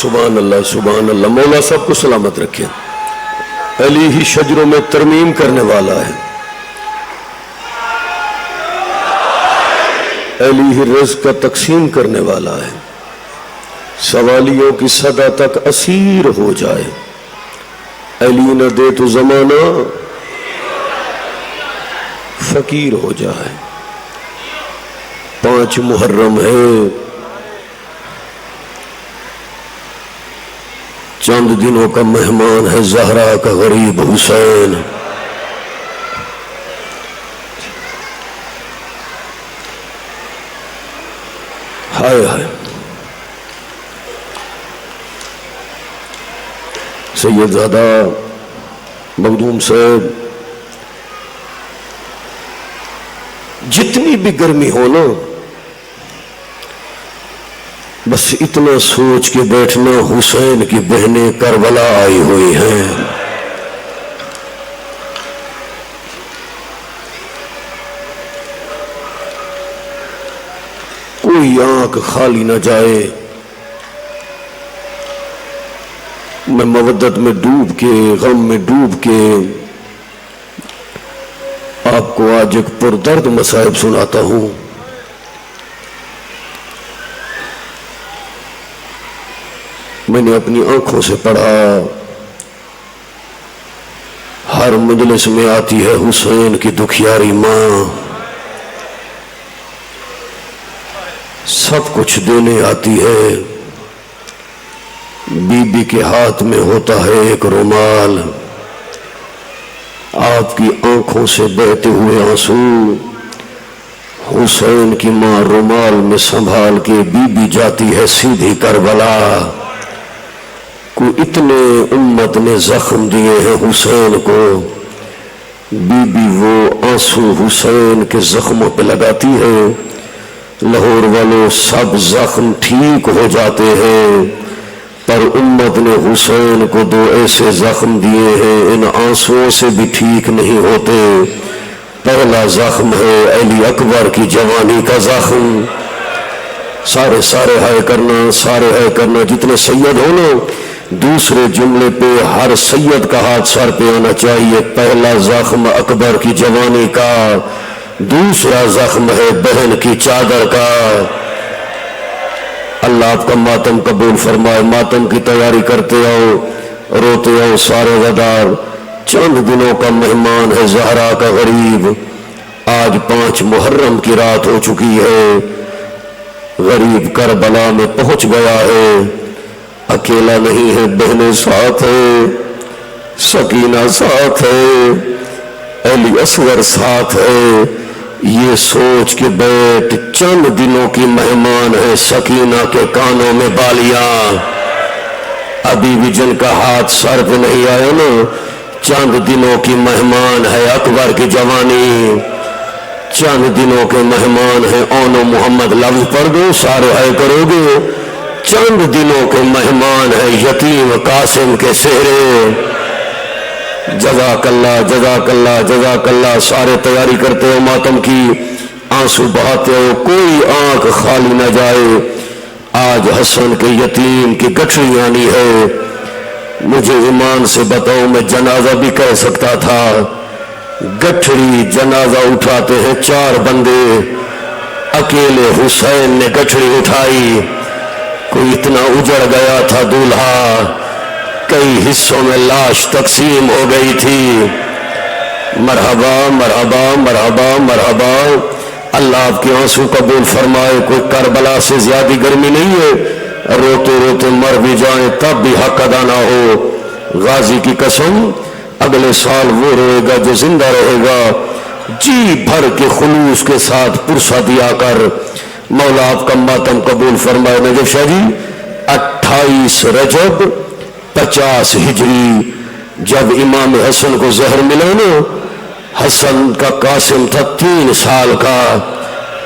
سبحان اللہ سبحان اللہ. مولا سب کو سلامت رکھے. علی ہی شجروں میں ترمیم کرنے والا ہے. علی ہی رزق کا تقسیم کرنے والا ہے. سوالیوں کی صدا تک اسیر ہو جائے. علی نہ دے تو زمانہ فقیر ہو جائے. 5 محرم ہے. چند دنوں کا مہمان ہے زہرا کا غریب حسین. ہائے ہائے. سیدزادہ مخدوم صاحب جتنی بھی گرمی ہو نا بس اتنا سوچ کے بیٹھنا حسین کی بہنیں کربلا آئی ہوئی ہیں. کوئی آنکھ خالی نہ جائے. میں مودت میں ڈوب کے غم میں ڈوب کے آپ کو آج ایک پردرد مصائب سناتا ہوں. میں نے اپنی آنکھوں سے پڑھا. ہر مجلس میں آتی ہے حسین کی دکھیاری ماں. سب کچھ دینے آتی ہے. بی بی کے ہاتھ میں ہوتا ہے ایک رومال. آپ کی آنکھوں سے بہتے ہوئے آنسو حسین کی ماں رومال میں سنبھال کے بی بی جاتی ہے سیدھی کربلا. کو اتنے امت نے زخم دیے ہیں حسین کو. بی بی وہ آنسو حسین کے زخموں پہ لگاتی ہے. لاہور والوں سب زخم ٹھیک ہو جاتے ہیں پر امت نے حسین کو 2 ایسے زخم دیے ہیں ان آنسوؤں سے بھی ٹھیک نہیں ہوتے. پہلا زخم ہے علی اکبر کی جوانی کا زخم. سارے ہائے کرنا سارے ہائے کرنا. جتنے سید ہو نا دوسرے جملے پہ ہر سید کا ہاتھ سر پہ آنا چاہیے. پہلا زخم اکبر کی جوانی کا. دوسرا زخم ہے بہن کی چادر کا. اللہ آپ کا ماتم قبول فرمائے. ماتم کی تیاری کرتے آؤ روتے آؤ سارے غدار. چند دنوں کا مہمان ہے زہرا کا غریب. آج 5 محرم کی رات ہو چکی ہے. غریب کربلا میں پہنچ گیا ہے. اکیلا نہیں ہے بہنیں ساتھ ہے. سکینہ ساتھ ہے. علی اصغر ساتھ ہے. یہ سوچ کے بیٹھ چند دنوں کی مہمان ہے سکینہ کے کانوں میں بالیاں. ابھی بھی جن کا ہاتھ سر پہ نہیں آیا نا چند دنوں کی مہمان ہے اکبر کی جوانی. چند دنوں کے مہمان ہے اون و محمد. لفظ پڑھ دو سارے ہے کرو گے. چند دنوں کے مہمان ہے یتیم قاسم کے سہرے. جزاک اللہ جزاک اللہ جزاک اللہ. سارے تیاری کرتے ہو ماتم کی آنسو بہاتے ہو. کوئی آنکھ خالی نہ جائے. آج حسن کے یتیم کی گٹھڑی آنی ہے. مجھے ایمان سے بتاؤ میں جنازہ بھی کہہ سکتا تھا. گٹھڑی جنازہ اٹھاتے ہیں 4 بندے. اکیلے حسین نے گٹھڑی اٹھائی. کوئی اتنا اجڑ گیا تھا دولہا کئی حصوں میں لاش تقسیم ہو گئی تھی. مرحبا مرحبا مرحبا مرحبا. اللہ آپ کے آنسو قبول فرمائے. کوئی کربلا سے زیادہ گرمی نہیں ہے. روتے روتے مر بھی جائیں تب بھی حق ادا نہ ہو. غازی کی قسم اگلے سال وہ روئے گا جو زندہ رہے گا. جی بھر کے خلوص کے ساتھ پرسہ دیا کر. مولا آپ کا ماتم قبول فرمائے. نجف شاہ جی 28 رجب 50 ہجری جب امام حسن کو زہر ملا نا حسن کا قاسم تھا 3 سال کا.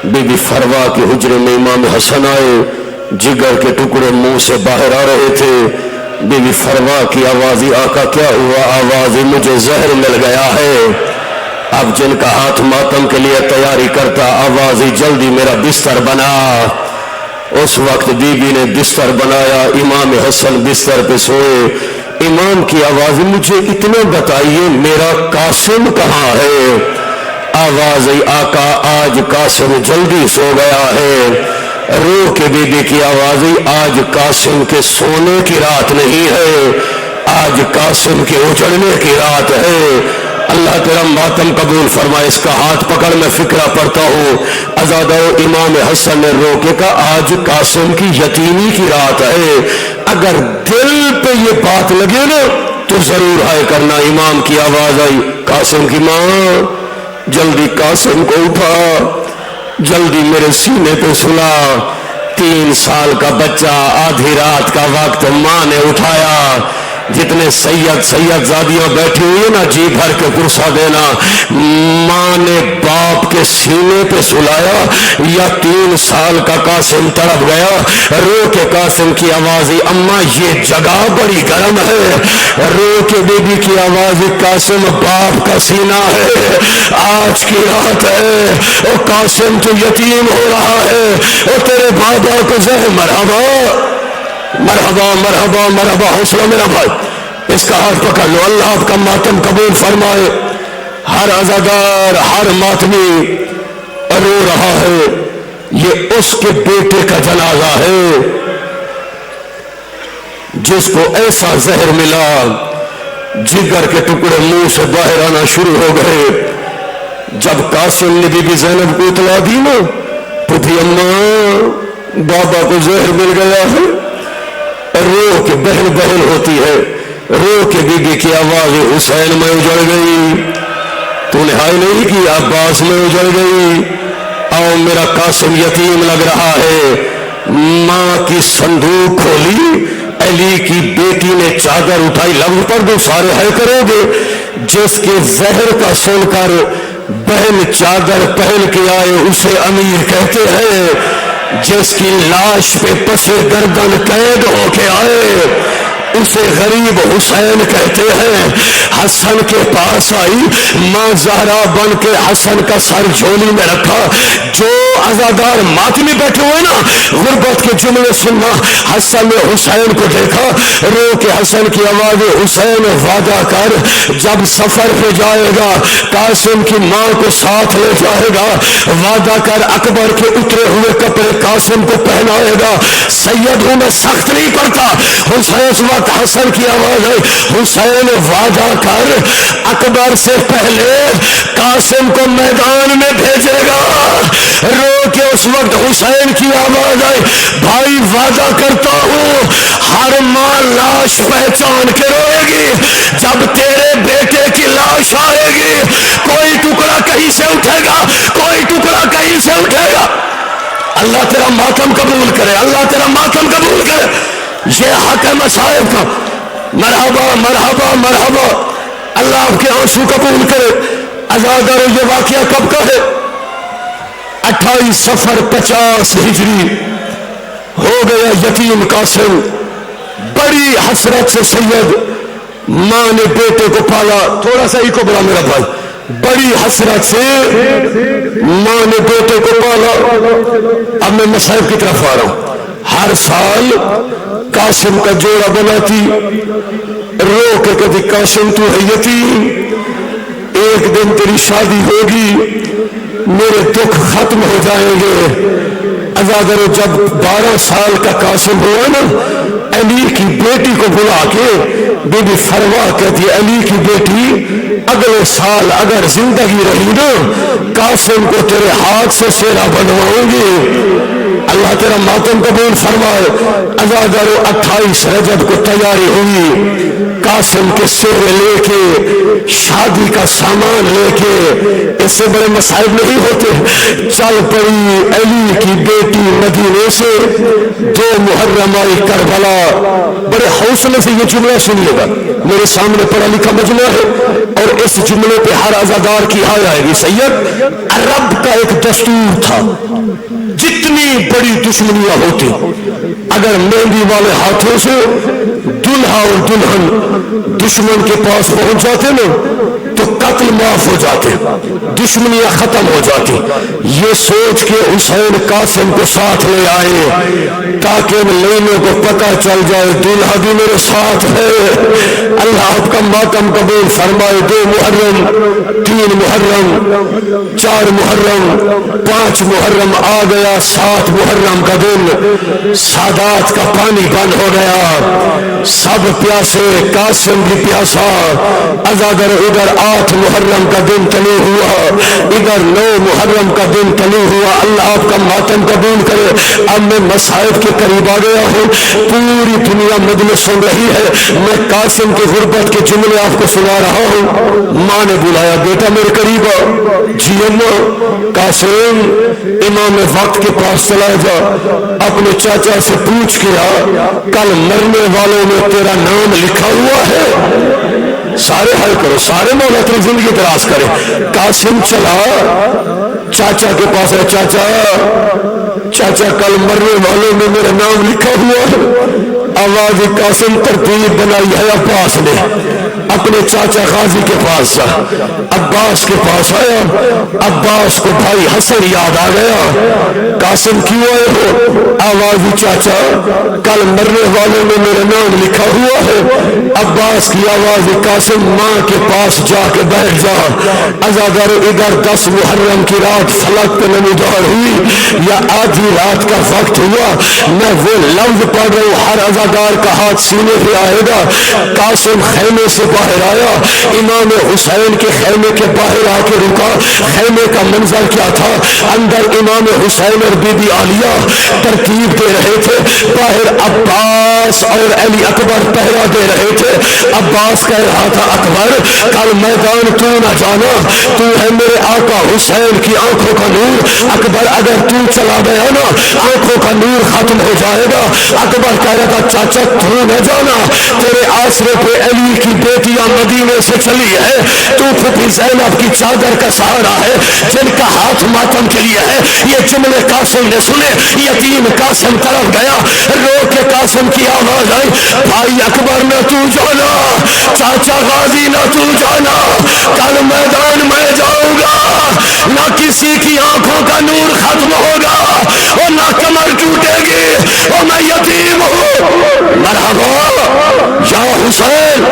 بی بی فروا کے حجرے میں امام حسن آئے. جگر کے ٹکڑے منہ سے باہر آ رہے تھے. بی بی فروا کی آوازی آقا کیا ہوا؟ آوازی مجھے زہر مل گیا ہے. اب جن کا ہاتھ ماتم کے لیے تیاری کرتا آوازی جلدی میرا بستر بنا. اس وقت بی بی نے بستر بنایا، امام حسن بستر پہ سوئے. امام کی آواز مجھے اتنا بتائیے میرا قاسم کہاں ہے؟ آواز آقا آج قاسم جلدی سو گیا ہے. رو کے بی بی کی آواز آج قاسم کے سونے کی رات نہیں ہے، آج قاسم کے اجڑنے کی رات ہے. اللہ تیرا ماتم قبول فرمائے. اس کا ہاتھ پکڑ میں فکرہ پڑھتا ہوں. ازادہ امام حسن نے رو کے کہا آج قاسم کی یتیمی کی رات ہے. اگر دل پہ یہ بات لگے نا تو ضرور ہائے کرنا. امام کی آواز آئی قاسم کی ماں جلدی قاسم کو اٹھا، جلدی میرے سینے پہ سلا. 3 سال کا بچہ، آدھی رات کا وقت، ماں نے اٹھایا. جتنے سید زادیاں بیٹھی ہوئی نا جی بھر کے پرسا دینا. ماں نے باپ کے سینے پہ سلایا یا 3 سال کا قاسم تڑپ گیا. رو کے قاسم کی آواز اماں یہ جگہ بڑی گرم ہے. رو کے بی بی کی آواز قاسم باپ کا سینہ ہے، آج کی رات ہے. او قاسم تو یتیم ہو رہا ہے، او تیرے بابا کو زہر مرحبا مرحبا مرحبا مرحبا. حوصلہ میرا بھائی، اس کا ہاتھ پکڑ لو. اللہ آپ کا ماتم قبول فرمائے. ہر عزادار ہر ماتمی رو رہا ہے. یہ اس کے بیٹے کا جنازہ ہے جس کو ایسا زہر ملا جگر کے ٹکڑے منہ سے باہر آنا شروع ہو گئے. جب قاسم نے بی بی زینب کو اطلاع دی نا پتھی اماں بابا کو زہر مل گیا ہے، رو کے بہن ہوتی ہے. رو کے بی بی کی آواز حسین میں اجڑ گئی، تو نے ہائے نہیں کی عباس میں اجڑ گئی. آؤ میرا قاسم یتیم لگ رہا ہے. ماں کی صندوق کھولی، علی کی بیٹی نے چادر اٹھائی. لفظ پر دو سارے ہے کرو گے. جس کے زہر کا سن کر بہن چادر پہن کے آئے اسے امیر کہتے ہیں. جس کی لاش پہ پس گردن قید ہو کے آئے اسے غریب حسین کہتے ہیں. حسن کے پاس آئی ماں زہرا بن کے حسن کا سر جھولی میں رکھا. جو عزادار ماتمی بیٹھے ہوئے نا غربت کے جملے سننا. حسن نے حسین کو دیکھا، رو کے حسن کی آواز حسین وعدہ کر جب سفر پہ جائے گا قاسم کی ماں کو ساتھ لے جائے گا. وعدہ کر اکبر کے اترے ہوئے کپڑے قاسم کو پہنائے گا. سید ہوں میں سخت نہیں پڑتا. حسین اس وقت حسن کی آواز ہے حسین وعدہ کر اکبر سے پہلے قاسم کو میدان میں بھیجے گا. رو کے اس وقت حسین کی آواز آئی بھائی وعدہ کرتا ہوں ہر ماں لاش پہچان کے روئے گی. جب تیرے بیٹے کی لاش آئے گی کوئی ٹکڑا کہیں سے اٹھے گا، کوئی ٹکڑا کہیں سے اٹھے گا. اللہ تیرا ماتم قبول کرے، اللہ تیرا ماتم قبول کرے. یہ حق ہے مصائب کا. مرحبا مرحبا مرحبا. اللہ آپ کے آنسو قبول کرے. عزادار یہ واقعہ کب کا ہے؟ 28 صفر 50 ہجری. ہو گیا یتیم قاسم. بڑی حسرت سے سید ماں نے بیٹے کو پالا. تھوڑا سا ہی کو بلا میرا بھائی. بڑی حسرت سے ماں نے بیٹے کو پالا. اب میں مصائب کی طرف آ رہا ہوں. ہر سال قاسم کا جوڑا بناتی، رو کے کہتی قاسم تو ہے یتیم، ایک دن تیری شادی ہوگی میرے دکھ ختم ہو جائیں گے. عزادر جب 12 سال کا قاسم ہوا نا علی کی بیٹی کو بلا کے بی بی فروا کہتی علی کی بیٹی اگلے سال اگر زندگی رہی نا قاسم کو تیرے ہاتھ سے سیرا بنواؤں گی. اللہ تیرا ماتم قبول فرمائے. عزادر 28 رجب کو تیاری ہوئی. قاسم کے سیرے لے کے شادی کا سامان لے کے، اس سے بڑے مصائب نہیں ہوتے. چل پڑی علی کی بیٹی مدینے سے 2 محرم آئی کربلا. بڑے حوصلے سے یہ جملہ سنیے گا، میرے سامنے پڑھا لکھا مجمع ہے اور اس جملے پہ ہر عزادار کی ہائے آئے گی. سید عرب کا ایک دستور تھا جتنی بڑی دشمنیاں ہوتی اگر مہندی والے ہاتھوں سے دلہا اور دلہن دشمن کے پاس پہنچ جاتے نا تو قتل معاف ہو جاتے، دشمنیاں ختم ہو جاتی. یہ سوچ کے حسین قاسم کو ساتھ لے آئے تاکہ ان لینوں کو پتہ چل جائے دولہا بھی میرے ساتھ ہے. اللہ آپ کا ماتم قبول فرمائے. 2 محرم، 3 محرم، 4 محرم، 5 محرم آ گیا. 7 محرم کا دن سادات کا پانی بند ہو گیا، سب پیاسے، قاسم بھی پیاسا. ازادر ادھر 8 محرم کا دن طلوع ہوا، ادھر 9 محرم کا دن طلوع ہوا. اللہ آپ کا ماتم قبول کرے. اب میں مصائب کے قریب آ گیا ہوں، پوری دنیا مجلس سن رہی ہے، میں قاسم کی غربت کے جملے آپ کو سنا رہا ہوں. ماں نے بلایا، بیٹا میرے قریب آ. جی اماں. قاسم امام وقت کے پاس چلا جا، اپنے چاچا سے پوچھ کے آ، کل مرنے والوں میں تیرا نام لکھا ہوا ہے. سارے حل کرو، سارے مولا تیری زندگی دراز کرے. قاسم چلا چاچا کے پاس ہے. چاچا کل مرنے والوں میں میرا نام لکھا ہوا ہے. آواز قاسم ترتیب بنائی ہے. عباس نے اپنے چاچا غازی کے پاس جا، عباس کے پاس آیا. عباس کو بھائی حسن یاد آ گیا. قاسم کیوں آئے ہو؟ آواز چاچا کل مرنے والوں میں میرا نام لکھا ہوا ہے. عباس کی آواز قاسم ماں کے پاس جا کے بیٹھ جا. ازادر ادھر 10 محرم کی رات فلک پہ نمودار ہوئی یا آدھی رات کا وقت ہوا، میں وہ لفظ پڑھ رہا ہوں، ہر ازادار کا ہاتھ سینے پہ آئے گا. قاسم خیمے سے باہر آیا، امام حسین کے خیمے کے باہر آ کے رکا. خیمے کا منظر کیا تھا؟ اندر امام حسین اور بی بی عالیہ ترتیب دے رہے تھے، باہر عباس اور علی اکبر پہرا دے رہے تھے. عباس کہہ رہا تھا اکبر کل میدان تو نہ جانا، تو ہے میرے آقا حسین کی آنکھوں کا نور. اکبر اگر تو چلا گیا نا آنکھوں کا نور ختم ہو جائے گا. اکبر کہہ رہا تھا چاچا تو نہ جانا، تیرے آسرے پہ علی کی بیٹیاں مدینے سے چلی ہے، تو پھپھی زینب کی چادر کا سہارا ہے، جن کا ہاتھ ماتم کے لیے ہے. یہ جملے قاسم نے سنے. یتیم قاسم طرف گیا، رو کے قاسم کی آواز آئی، بھائی اکبر نہ تو جانا، چاچا غازی نہ تو جانا، کل میدان میں جاؤں گا، نہ کسی کی آنکھوں کا نور ختم ہوگا اور نہ کمر ٹوٹے گی اور میں یتیم ہوں. مرحبا یا حسین،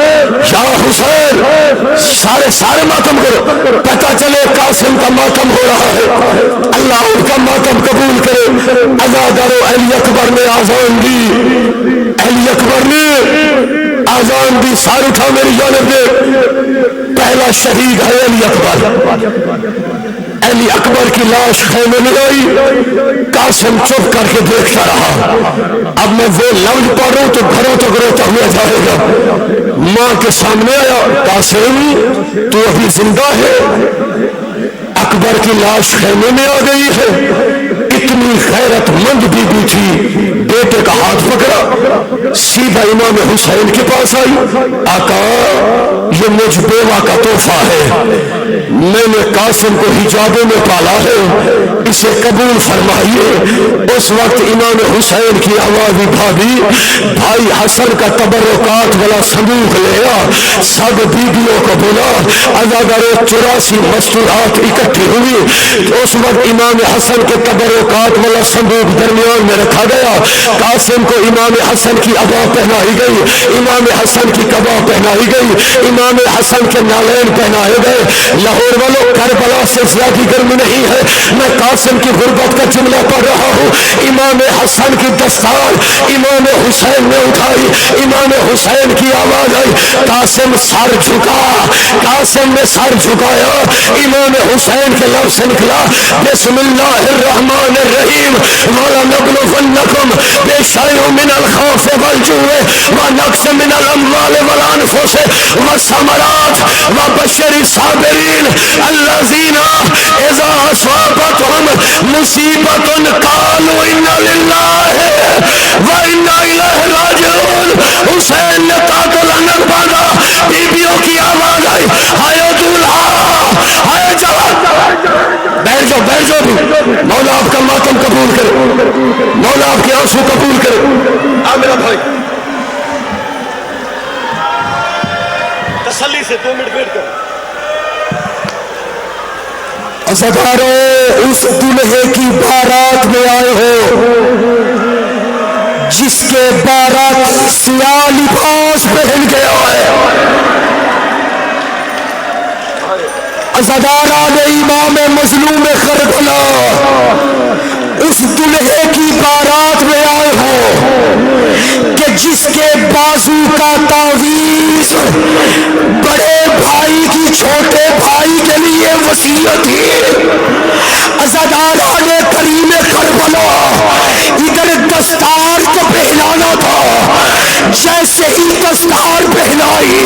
یا حسین. سارے ماتم کرو، پتہ چلے قاسم کا ماتم ہو رہا ہے. اللہ ان کا ماتم قبول کرے. ازادر علی اکبر نے آزان دی، علی اکبر نے آزان دی. سار اٹھا میری جانب دے. پہلا شہید ہے علی اکبر. علی اکبر کی لاش خیمے میں آئی. قاسم چپ کر کے دیکھتا رہا. اب میں وہ لفظ پڑھ رہا ہوں تو گھروں تک روتا ہوا جائے گا. ماں کے سامنے آیا، قاسم تو ابھی زندہ ہے؟ اکبر کی لاش خیمے میں آ گئی ہے. اتنی غیرت مند بی بی تھی، بیٹے کا ہاتھ پکڑا، سیدھا امام حسین کے پاس آئی. آقا یہ مجھ بیوہ کا تحفہ ہے، میں نے قاسم کو حجابوں میں پالا ہے، اسے قبول فرمائیے. اس وقت امام حسین کی آواز بھاگی، بھائی حسن کا تبرکات والا صندوق لے آ. سب بیویوں کو بلا. ازادر 84 مستورات اکٹھی ہوئی. اس وقت امام حسن کے تبرکات والا صندوق درمیان میں رکھا گیا. قاسم کو امام حسن کی عبا پہنائی گئی، امام حسن کی قبا پہنائی گئی، امام حسن کے نالین پہنائے گئے. لاہور والوں کربلا سے زیادہ گرم نہیں ہے. میں قاسم کی غربت کا جملہ پڑھ رہا ہوں. امام حسن کی دستار امام حسین نے اٹھائی. امام حسین کی آواز آئی، قاسم سر جھکا. قاسم نے سر جھکایا. امام حسین کے لفظ سے نکلا، بسم اللہ الرحمن الرحیم، وَلَنَبْلُوَنَّكُمْ بِشَيْءٍ مِّنَ الْخَوْفِ وَالْجُوعِ وَنَقْصٍ مِّنَ الْأَمْوَالِ وَالْأَنفُسِ وَالثَّمَرَاتِ وَبَشِّرِ الصَّابِرِينَ الَّذِينَ إِذَا أَصَابَتْهُمْ مُصِيبَةٌ قَالُوا إِنَّا لِلَّهِ وَإِنَّا إِلَيْهِ رَاجِعُونَ. حسین نے تعدل انگ باندھا. بیویوں کی آواز آئی، ہائے دولہا، ہائے جوان. بیٹھ جاؤ بیٹھ جاؤ بھی. مولا آپ کا ماتم قبول کرے، مولا آپ کے آنسو قبول کرے. آ میرا بھائی تسلی سے 2 منٹ ویٹ کر. عزادارو اس دلہے کی بارات میں آئے ہو جس کے بارات سیاہ لباس پہن کے آئے. عزاداران امام مظلوم کربلا اس دلہے کی بارات میں آئے ہو کہ جس کے بازو کا تعویذ بڑے بھائی کی چھوٹے بھائی کے لیے وصیت تھی. عزاداران کریم کربلا ادھر دستار کو پہنانا تھا. جیسے ہی دستار پہنائی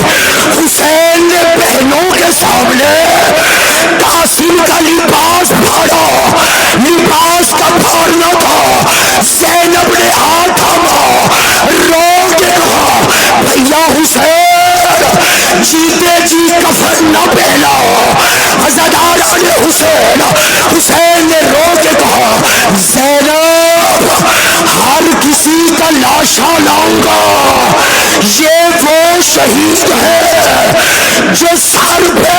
حسین نے بہنوں کے سامنے قاسم کا لباس پھاڑا. لباس کا پھاڑنا تھا. زینب نے ہاتھ تھاما رو کے کہا بھیا حسین جیتے جی کفن نہ پہنا. عزاداران حسین نے رو کے کہا زینب ہر کسی کا لاشا لاؤں گا. یہ وہ شہید ہے جو سر پہ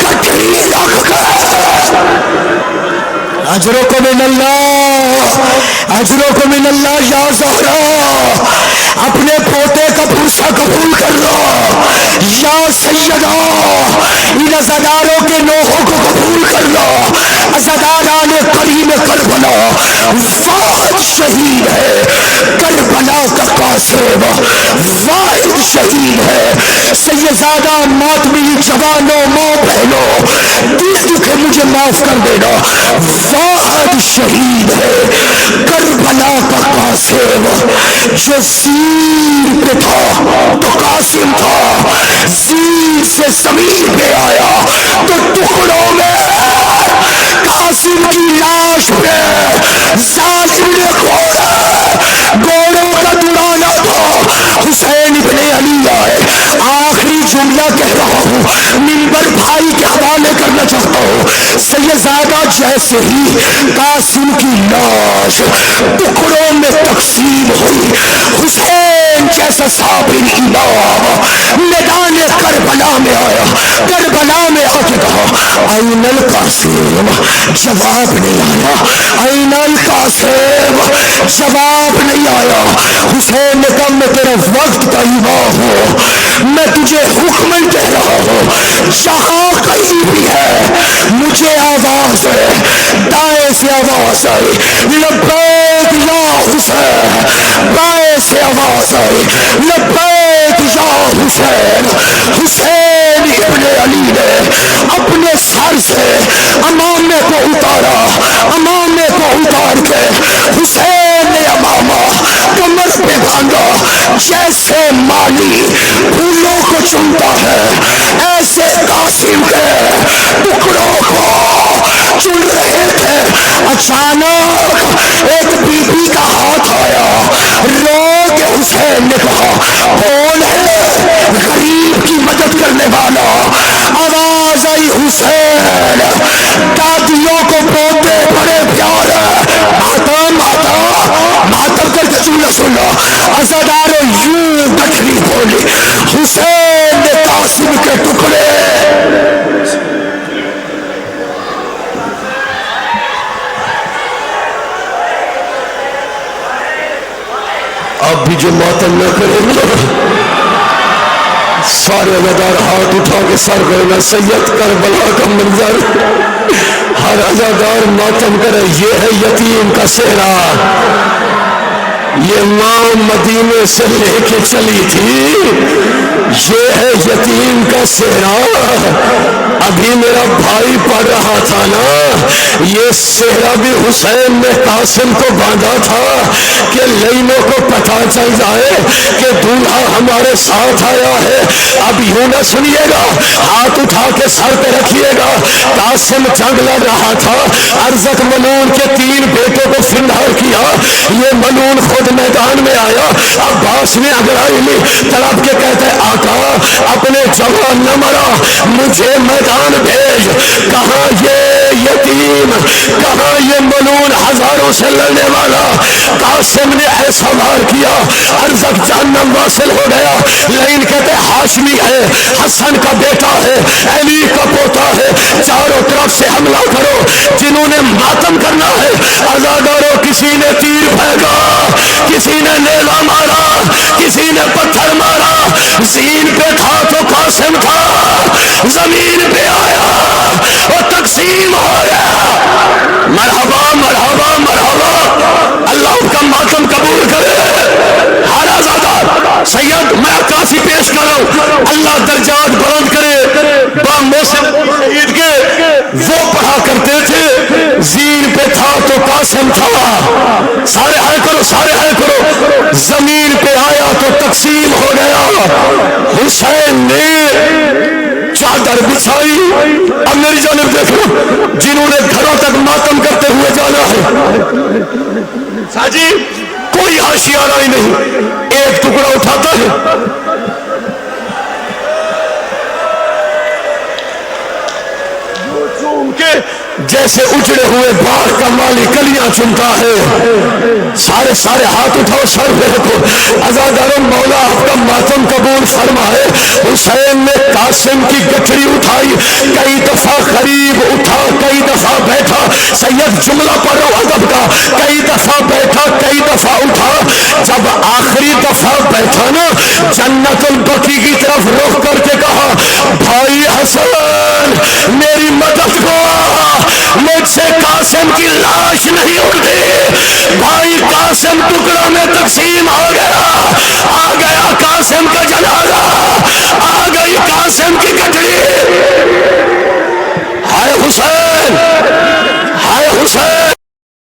گٹری رکھ کر اجرکم من اللہ اجرکم من اللہ یا زہرا اپنے پوتے کا بھوسا قبول کر لو. یا سیدہ ان عزاداروں کے نوحوں کو قبول کر لو. عزاداران کریم کربلا واحد شہید ہے. کربلا کا قاسم واحد شہید ہے. سیدزادہ ماتمی جوانوں ماں بہنوں دل دکھے مجھے معاف کر دینا. واحد شہید ہے کربلا کا قاسم جو زیر پہ تھا تو قاسم تھا. زیر سے زمین پہ آیا تو ٹکڑوں میں قاسم کی لاش پہ ظالم نے گوڑوں کا دلانا تھا. حسین ابن علی آئے. آخری جملہ کہہ رہا ہوں منبر بھائی کے حوالے کرنا چاہتا ہوں. سیدزادہ جیسے ہی قاسم کی لاش ٹکڑوں میں تقسیم ہوئی حسین جیسا صابر امام میدان کربلا میں آیا. کربلا میں آ کے کہا این القاسم. جواب نہیں آیا. این القاسم جواب نہیں آیا. حسین نے کہا میں تیرا وقت کا امام ہوں. میں تجھے حکم کہہ رہا ہوں جہاں کہیں بھی ہے مجھے آواز ہے. دائیں سے آواز آئی لبیک یا حسین. بائیں سے آواز آئی لبیک یا حسین. حسین ابن علی نے اپنے سر سے امامے کو اتارا. امامے کو اتار کے حسین نے امامہ کمر پہ باندھا. جیسے مالی پھولوں کو چنتا ہے ایسے قاسم کے ٹکڑوں کو چن رہے تھے. اچانک ایک بی بی کا ہاتھ آیا. رو کے حسین نے کہا کون ہے غریب کی مدد کرنے والا. آواز آئی حسین دادیوں کو پوتے بڑے پیار ہے. ماتم ماتم ماتم کر کے جملہ سنو. عزاداروں یوں گٹھری بولی. حسین نے قاسم کے ٹکڑے اب بھی جو ماتم نہ کرے گا سارے عزادار ہاتھ اٹھا کے سر کرنا. سید کربلا کا منظر ہر عزادار ماتم کرے. یہ ہے یتیم کا صحرا. یہ ماں مدینے سے لے کے چلی تھی. یہ ہے یتیم کا صحرا. ابھی میرا بھائی پڑھ رہا تھا نا یہ صحرا بھی حسین نے قاسم کو باندھا تھا کہ لینوں کو پتہ چل جائے کہ دولہا ہمارے ساتھ آیا ہے. اب یوں نہ سنیے گا ہاتھ اٹھا کے سر پہ رکھیے گا. قاسم جنگ لڑ رہا تھا. ارزق منون کے 3 بیٹوں کو فنہار کیا. یہ منون خود میدان میں آیا. عباس نے اگرائی لی طلب کے کہتے آقا اپنے جوان نہ مرا مجھے میدان بھیج. کہاں یہ یتیم کہاں یہ منون ہزاروں سے لڑنے والا. قاسم نے ایسا وار کیا ارزق جہنم واصل ہو گیا. لیکن کہتے ہاشمی ہے حسن کا بیٹا ہے علی کا پوتا ہے. چاروں طرف سے حملہ جنہوں نے ماتم کرنا ہے عزاداروں، کسی نے تیر پھینکا، کسی نے نیزہ مارا، کسی نے پتھر مارا، زین پہ تھا تو قاسم تھا، زمین پہ آیا اور تقسیم ہو گیا۔ مرحبا مرحبا مرحبا، اللہ ان کا ماتم قبول کرے۔ ہارا زادہ سید میں عکاسی پیش کر رہا ہوں، اللہ درجات بلند کرے۔ با موسم شہید کے وہ پڑھا کرتے تھے، زین پہ تھا تو قاسم تھا، سارے ہائے کرو سارے ہائے کرو، زمین پہ آیا تو تقسیم ہو گیا۔ حسین نے چادر بچھائی۔ اب میری جانب دیکھو، جنہوں نے گھروں تک ماتم کرتے ہوئے جانا ہے، ساجی کوئی حاشیہ رائی نہیں، ایک ٹکڑا اٹھاتا ہے، جیسے اجڑے ہوئے باغ کا مالی کلیاں چنتا ہے۔ سارے سارے ہاتھ اٹھاؤ، سر پہ رکھو۔ عزاداروں، مولا آپ کا ماتم قبول فرمائے۔ حسین نے قاسم کی گٹھڑی اٹھائی، کئی دفعہ قریب اٹھا، کئی دفعہ بیٹھا۔ سید جملہ پڑھو ادب کا، کئی دفعہ بیٹھا، کئی دفعہ اٹھا۔ جب آخری دفعہ بیٹھا نا، جنت البقیع کی طرف رخ کر کے کہا، بھائی حسن میری مدد کو، مجھ سے قاسم کی لاش نہیں اٹھتی۔ بھائی قاسم ٹکڑوں میں تقسیم ہو گیا، آ گیا قاسم کا جنازہ، آ گئی قاسم کی گٹھڑی۔